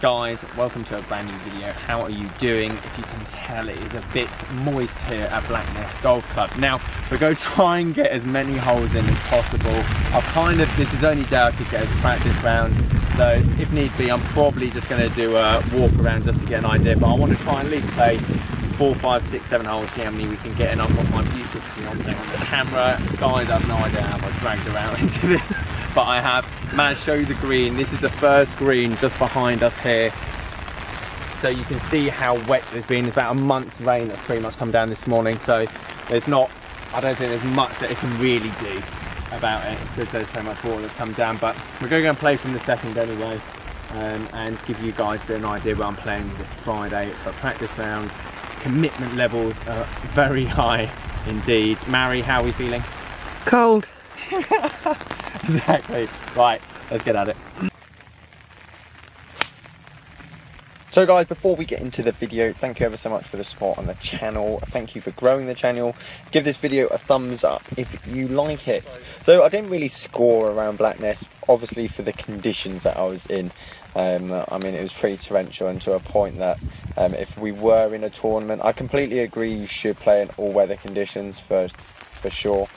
Guys, welcome to a brand new video. How are you doing? If you can tell, it is a bit moist here at Blacknest Golf Club. Now, we're going to try and get as many holes in as possible. this is the only day I could get as a practice round, so if need be, I'm probably just going to do a walk around just to get an idea, but I want to try and at least play 4, 5, 6, 7 holes, see how many we can get in. I've got my beautiful fiance on the camera. Guys, I have no idea how I dragged her out into this, but I have. Man, show you the green. This is the first green just behind us here. So you can see how wet there's been. It's about a month's rain that's pretty much come down this morning. So there's not, I don't think there's much that it can really do about it because there's so much water that's come down. But we're going to go and play from the second anyway, and give you guys a bit of an idea where I'm playing this Friday. But practice rounds, commitment levels are very high indeed. Mary, how are we feeling? Cold. Exactly. Right, let's get at it. So guys, before we get into the video, thank you ever so much for the support on the channel. Thank you for growing the channel. Give this video a thumbs up if you like it. So I didn't really score around Blacknest, obviously for the conditions that I was in. I mean, it was pretty torrential, and to a point that if we were in a tournament, I completely agree you should play in all weather conditions for sure.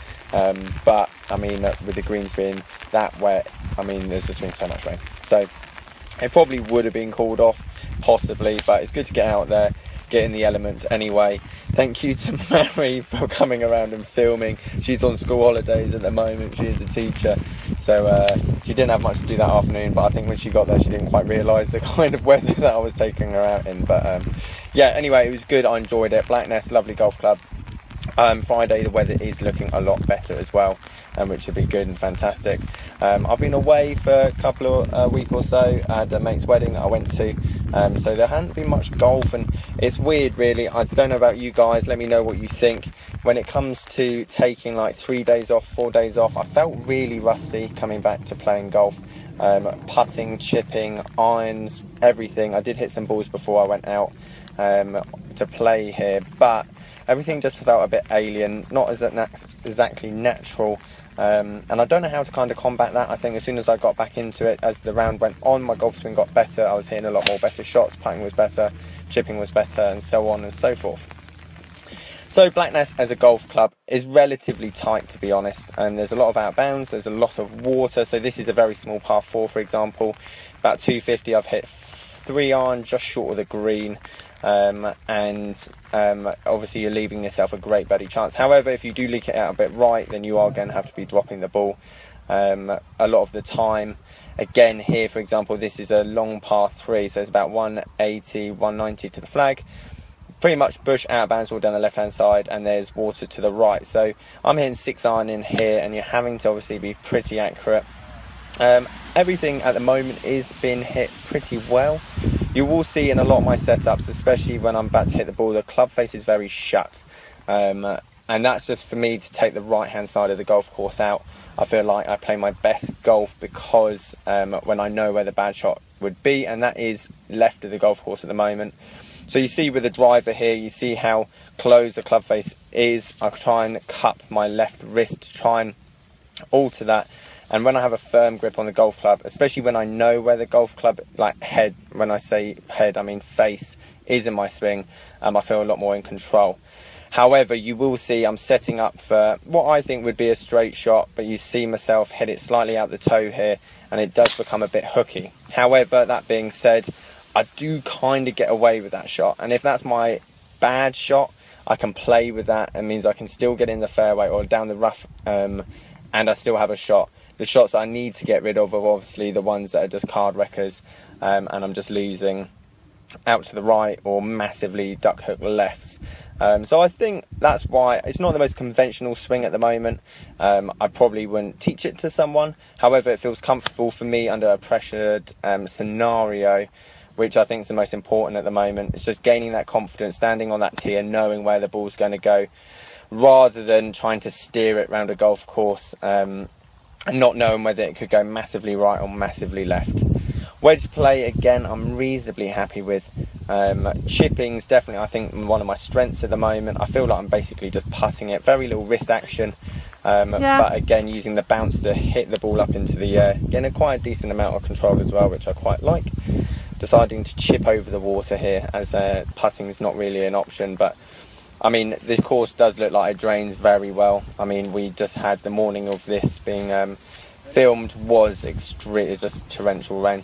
But I mean, with the greens being that wet, I mean, there's just been so much rain. So it probably would have been called off, possibly, but it's good to get out there, get in the elements anyway. Thank you to Mary for coming around and filming. She's on school holidays at the moment. She is a teacher, so she didn't have much to do that afternoon, but I think when she got there she didn't quite realise the kind of weather that I was taking her out in. But yeah, anyway, it was good. I enjoyed it. Blacknest, lovely golf club. Friday the weather is looking a lot better as well, which would be good and fantastic. I've been away for a couple of week or so. I had a mate's wedding that I went to, so there hadn't been much golf, and it's weird really. I don't know about you guys, let me know what you think. When it comes to taking like 3 days off, 4 days off, I felt really rusty coming back to playing golf. Putting, chipping, irons, everything. I did hit some balls before I went out to play here, but everything just felt a bit alien, not as exactly natural, and I don't know how to kind of combat that. I think as soon as I got back into it, as the round went on, my golf swing got better. I was hitting a lot more better shots, putting was better, chipping was better, and so on and so forth. So Blacknest as a golf club is relatively tight, to be honest, and there's a lot of outbounds, there's a lot of water. So this is a very small par 4, for example, about 250. I've hit 3 iron just short of the green. Obviously you're leaving yourself a great birdie chance. However, if you do leak it out a bit right, then you are going to have to be dropping the ball a lot of the time. Again, here for example, this is a long par 3, so it's about 180, 190 to the flag. Pretty much bush out of bounds all down the left hand side, and there's water to the right. So I'm hitting 6 iron in here, and you're having to obviously be pretty accurate. Everything at the moment is being hit pretty well. You will see in a lot of my setups, especially when I'm about to hit the ball, the club face is very shut, and that's just for me to take the right hand side of the golf course out. I feel like I play my best golf because when I know where the bad shot would be, and that is left of the golf course at the moment. So you see with the driver here, you see how close the club face is. I try and cup my left wrist to try and alter that. And when I have a firm grip on the golf club, especially when I know where the golf club, like head, when I say head, I mean face, is in my swing, I feel a lot more in control. However, you will see I'm setting up for what I think would be a straight shot, but you see myself hit it slightly out the toe here, and it does become a bit hooky. However, that being said, I do kind of get away with that shot, and if that's my bad shot, I can play with that. It means I can still get in the fairway or down the rough, and I still have a shot. The shots I need to get rid of are obviously the ones that are just card wreckers, and I'm just losing out to the right or massively duck hook lefts. So I think that's why it's not the most conventional swing at the moment. I probably wouldn't teach it to someone. However, it feels comfortable for me under a pressured scenario, which I think is the most important at the moment. It's just gaining that confidence, standing on that tee and knowing where the ball's going to go, rather than trying to steer it around a golf course and not knowing whether it could go massively right or massively left. Wedge play, again, I'm reasonably happy with. Chipping's definitely, I think, one of my strengths at the moment. I feel like I'm basically just putting it, very little wrist action, but again, using the bounce to hit the ball up into the air, getting quite a decent amount of control as well, which I quite like. deciding to chip over the water here, as putting is not really an option. But I mean, this course does look like it drains very well. I mean, we just had the morning of this being filmed was extreme, just torrential rain.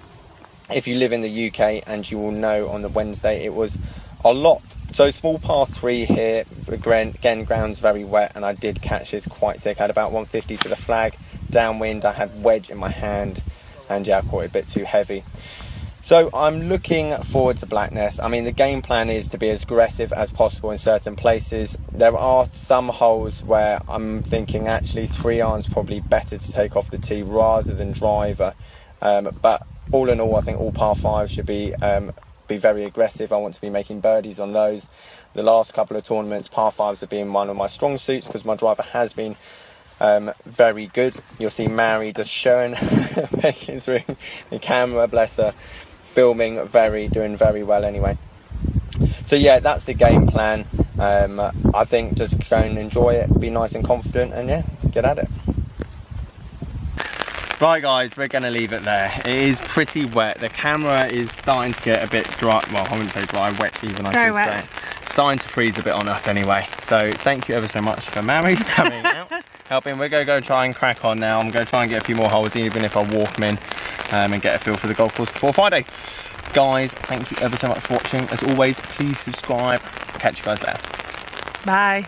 If you live in the UK, and you will know, on the Wednesday it was a lot. So small par 3 here, again ground's very wet, and I did catch this quite thick. I had about 150 to the flag, downwind, I had wedge in my hand, and yeah, I caught it a bit too heavy. So I'm looking forward to Blacknest. I mean, the game plan is to be as aggressive as possible in certain places. There are some holes where I'm thinking actually 3-iron's probably better to take off the tee rather than driver. But all in all, I think all par 5 should be very aggressive. I want to be making birdies on those. The last couple of tournaments, par 5s have been one of my strong suits because my driver has been very good. You'll see Mary just showing, making through the camera, bless her, filming, doing very well anyway. So yeah, that's the game plan. I think just go and enjoy it, be nice and confident, and yeah, get at it. Right guys, we're going to leave it there. It is pretty wet. The camera is starting to get a bit dry. Well, I wouldn't say dry, wet even, I should say. Starting to freeze a bit on us anyway. So thank you ever so much for Mary coming out, helping. We're going to go try and crack on now. I'm going to try and get a few more holes, even if I walk them in, and get a feel for the golf course before Friday. Guys, thank you ever so much for watching. As always, please subscribe. Catch you guys later. Bye.